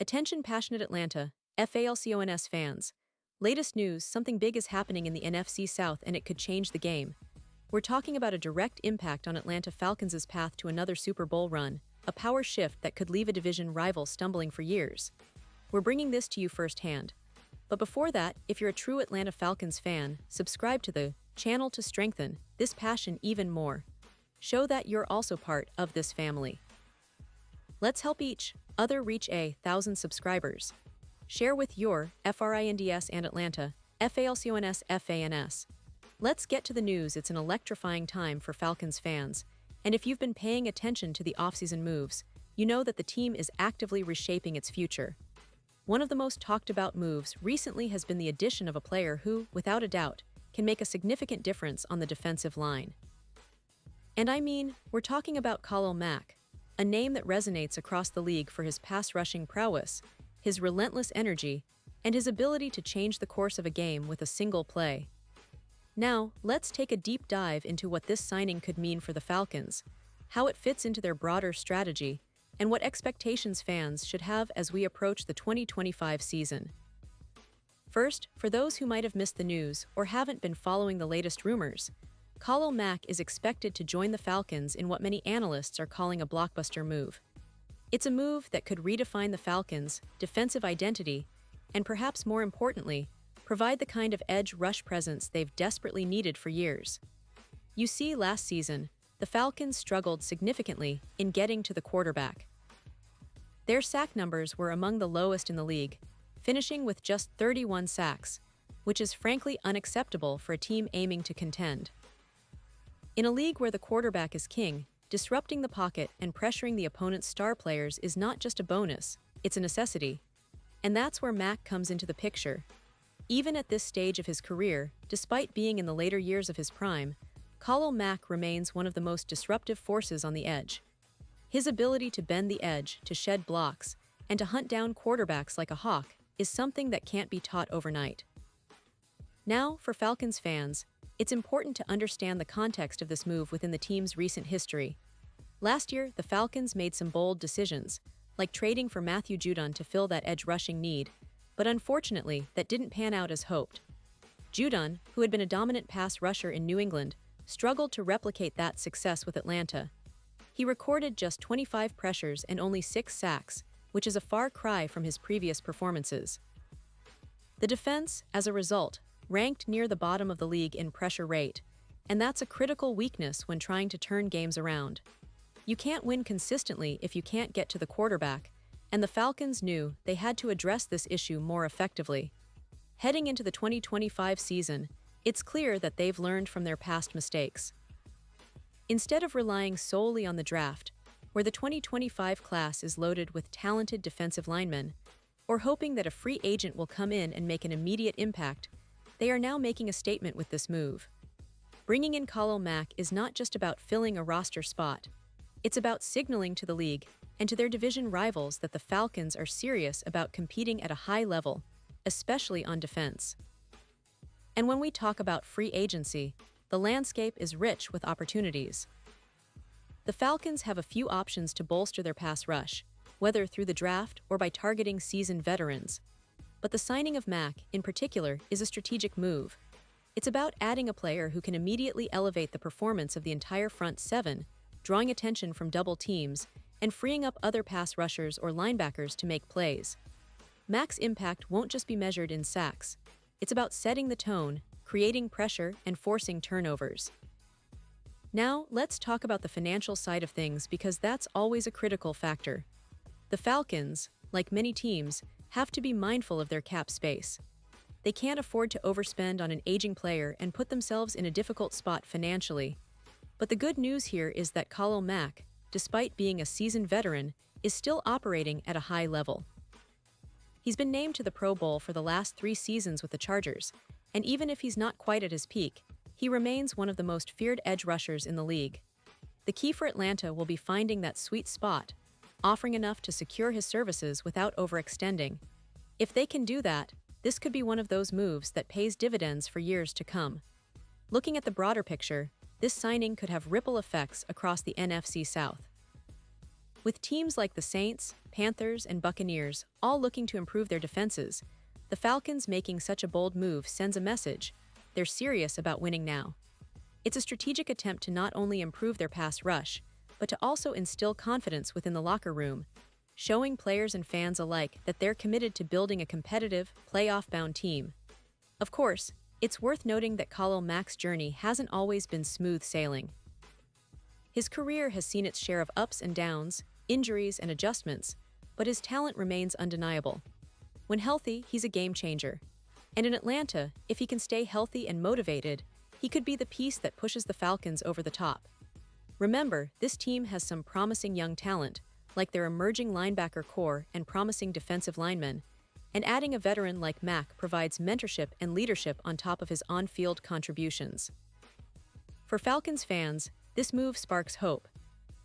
Attention passionate Atlanta, Falcons fans. Latest news, something big is happening in the NFC South and it could change the game. We're talking about a direct impact on Atlanta Falcons' path to another Super Bowl run, a power shift that could leave a division rival stumbling for years. We're bringing this to you firsthand. But before that, if you're a true Atlanta Falcons fan, subscribe to the channel to strengthen this passion even more. Show that you're also part of this family. Let's help each other reach 1,000 subscribers. Share with your FRINDS and Atlanta, FALCONS FANS. Let's get to the news. It's an electrifying time for Falcons fans, and if you've been paying attention to the offseason moves, you know that the team is actively reshaping its future. One of the most talked about moves recently has been the addition of a player who, without a doubt, can make a significant difference on the defensive line. And I mean, we're talking about Khalil Mack, a name that resonates across the league for his pass-rushing prowess, his relentless energy, and his ability to change the course of a game with a single play. Now, let's take a deep dive into what this signing could mean for the Falcons, how it fits into their broader strategy, and what expectations fans should have as we approach the 2025 season. First, for those who might have missed the news or haven't been following the latest rumors, Khalil Mack is expected to join the Falcons in what many analysts are calling a blockbuster move. It's a move that could redefine the Falcons' defensive identity and, perhaps more importantly, provide the kind of edge rush presence they've desperately needed for years. You see, last season, the Falcons struggled significantly in getting to the quarterback. Their sack numbers were among the lowest in the league, finishing with just 31 sacks, which is frankly unacceptable for a team aiming to contend. In a league where the quarterback is king, disrupting the pocket and pressuring the opponent's star players is not just a bonus, it's a necessity. And that's where Mack comes into the picture. Even at this stage of his career, despite being in the later years of his prime, Khalil Mack remains one of the most disruptive forces on the edge. His ability to bend the edge, to shed blocks, and to hunt down quarterbacks like a hawk is something that can't be taught overnight. Now, for Falcons fans, it's important to understand the context of this move within the team's recent history. Last year, the Falcons made some bold decisions, like trading for Matthew Judon to fill that edge rushing need, but unfortunately, that didn't pan out as hoped. Judon, who had been a dominant pass rusher in New England, struggled to replicate that success with Atlanta. He recorded just 25 pressures and only 6 sacks, which is a far cry from his previous performances. The defense, as a result, ranked near the bottom of the league in pressure rate, and that's a critical weakness when trying to turn games around. You can't win consistently if you can't get to the quarterback, and the Falcons knew they had to address this issue more effectively. Heading into the 2025 season, it's clear that they've learned from their past mistakes. Instead of relying solely on the draft, where the 2025 class is loaded with talented defensive linemen, or hoping that a free agent will come in and make an immediate impact, they are now making a statement with this move. Bringing in Khalil Mack is not just about filling a roster spot. It's about signaling to the league and to their division rivals that the Falcons are serious about competing at a high level, especially on defense. And when we talk about free agency, the landscape is rich with opportunities. The Falcons have a few options to bolster their pass rush, whether through the draft or by targeting seasoned veterans. But the signing of Mack, in particular, is a strategic move. It's about adding a player who can immediately elevate the performance of the entire front seven, drawing attention from double teams, and freeing up other pass rushers or linebackers to make plays. Mack's impact won't just be measured in sacks. It's about setting the tone, creating pressure, and forcing turnovers. Now, let's talk about the financial side of things because that's always a critical factor. The Falcons, like many teams, have to be mindful of their cap space. They can't afford to overspend on an aging player and put themselves in a difficult spot financially. But the good news here is that Khalil Mack, despite being a seasoned veteran, is still operating at a high level. He's been named to the Pro Bowl for the last 3 seasons with the Chargers, and even if he's not quite at his peak, he remains one of the most feared edge rushers in the league. The key for Atlanta will be finding that sweet spot, offering enough to secure his services without overextending. If they can do that, this could be one of those moves that pays dividends for years to come. Looking at the broader picture, this signing could have ripple effects across the NFC South. With teams like the Saints, Panthers, and Buccaneers all looking to improve their defenses, the Falcons making such a bold move sends a message: they're serious about winning now. It's a strategic attempt to not only improve their pass rush, but to also instill confidence within the locker room, showing players and fans alike that they're committed to building a competitive, playoff-bound team. Of course, it's worth noting that Khalil Mack's journey hasn't always been smooth sailing. His career has seen its share of ups and downs, injuries and adjustments, but his talent remains undeniable. When healthy, he's a game changer. And in Atlanta, if he can stay healthy and motivated, he could be the piece that pushes the Falcons over the top. Remember, this team has some promising young talent, like their emerging linebacker core and promising defensive linemen, and adding a veteran like Mack provides mentorship and leadership on top of his on-field contributions. For Falcons fans, this move sparks hope.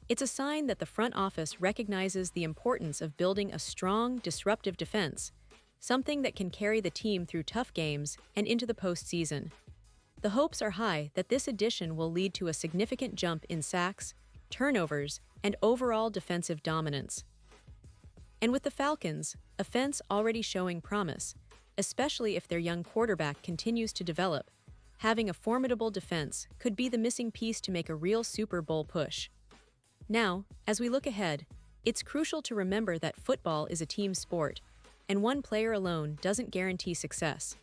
It's a sign that the front office recognizes the importance of building a strong, disruptive defense, something that can carry the team through tough games and into the postseason. The hopes are high that this addition will lead to a significant jump in sacks, turnovers, and overall defensive dominance. And with the Falcons, offense already showing promise, especially if their young quarterback continues to develop, having a formidable defense could be the missing piece to make a real Super Bowl push. Now, as we look ahead, it's crucial to remember that football is a team sport, and one player alone doesn't guarantee success.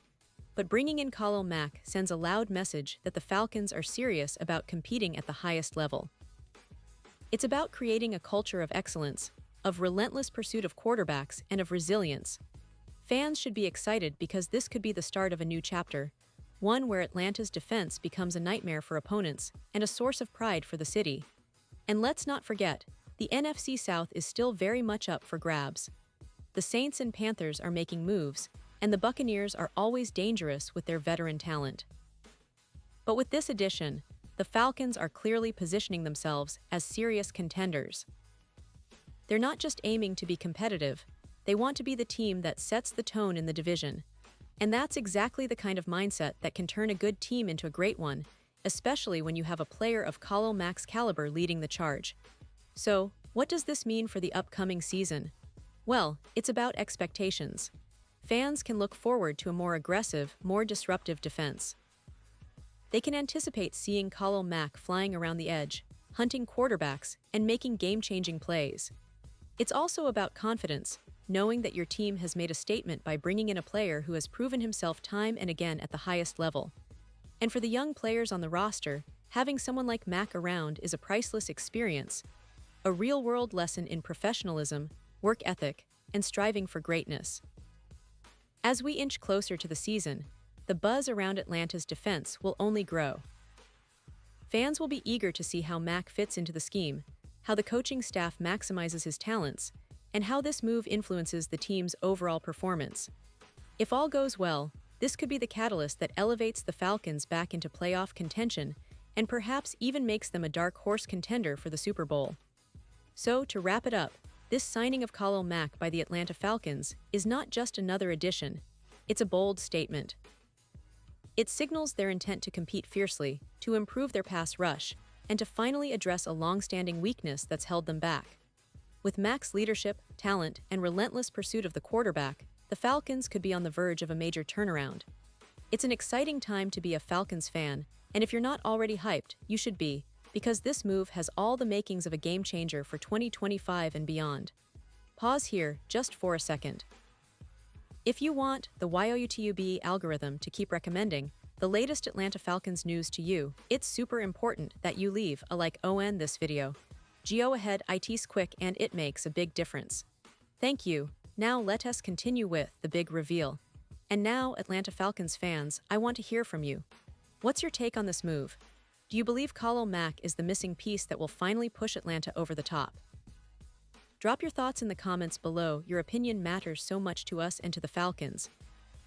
But bringing in Khalil Mack sends a loud message that the Falcons are serious about competing at the highest level. It's about creating a culture of excellence, of relentless pursuit of quarterbacks, and of resilience. Fans should be excited because this could be the start of a new chapter, one where Atlanta's defense becomes a nightmare for opponents and a source of pride for the city. And let's not forget, the NFC South is still very much up for grabs. The Saints and Panthers are making moves, and the Buccaneers are always dangerous with their veteran talent. But with this addition, the Falcons are clearly positioning themselves as serious contenders. They're not just aiming to be competitive, they want to be the team that sets the tone in the division. And that's exactly the kind of mindset that can turn a good team into a great one, especially when you have a player of Khalil Mack's caliber leading the charge. So, what does this mean for the upcoming season? Well, it's about expectations. Fans can look forward to a more aggressive, more disruptive defense. They can anticipate seeing Khalil Mack flying around the edge, hunting quarterbacks, and making game-changing plays. It's also about confidence, knowing that your team has made a statement by bringing in a player who has proven himself time and again at the highest level. And for the young players on the roster, having someone like Mack around is a priceless experience, a real-world lesson in professionalism, work ethic, and striving for greatness. As we inch closer to the season, the buzz around Atlanta's defense will only grow. Fans will be eager to see how Mack fits into the scheme, how the coaching staff maximizes his talents, and how this move influences the team's overall performance. If all goes well, this could be the catalyst that elevates the Falcons back into playoff contention and perhaps even makes them a dark horse contender for the Super Bowl. So, to wrap it up, this signing of Khalil Mack by the Atlanta Falcons is not just another addition, it's a bold statement. It signals their intent to compete fiercely, to improve their pass rush, and to finally address a long-standing weakness that's held them back. With Mack's leadership, talent, and relentless pursuit of the quarterback, the Falcons could be on the verge of a major turnaround. It's an exciting time to be a Falcons fan, and if you're not already hyped, you should be, because this move has all the makings of a game-changer for 2025 and beyond. Pause here just for a second. If you want the YouTube algorithm to keep recommending the latest Atlanta Falcons news to you, it's super important that you leave a like on this video. Go ahead, it's quick and it makes a big difference. Thank you. Now let us continue with the big reveal. And now, Atlanta Falcons fans, I want to hear from you. What's your take on this move? Do you believe Khalil Mack is the missing piece that will finally push Atlanta over the top? Drop your thoughts in the comments below. Your opinion matters so much to us and to the Falcons.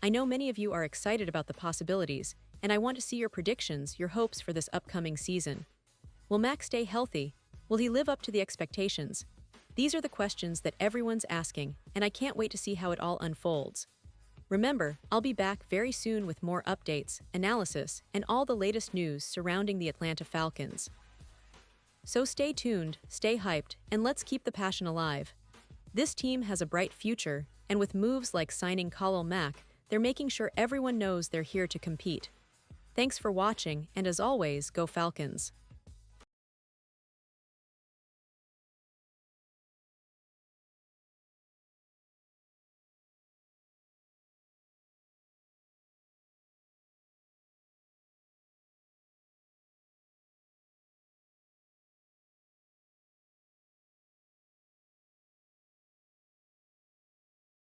I know many of you are excited about the possibilities, and I want to see your predictions, your hopes for this upcoming season. Will Mack stay healthy? Will he live up to the expectations? These are the questions that everyone's asking, and I can't wait to see how it all unfolds. Remember, I'll be back very soon with more updates, analysis, and all the latest news surrounding the Atlanta Falcons. So stay tuned, stay hyped, and let's keep the passion alive. This team has a bright future, and with moves like signing Khalil Mack, they're making sure everyone knows they're here to compete. Thanks for watching, and as always, go Falcons.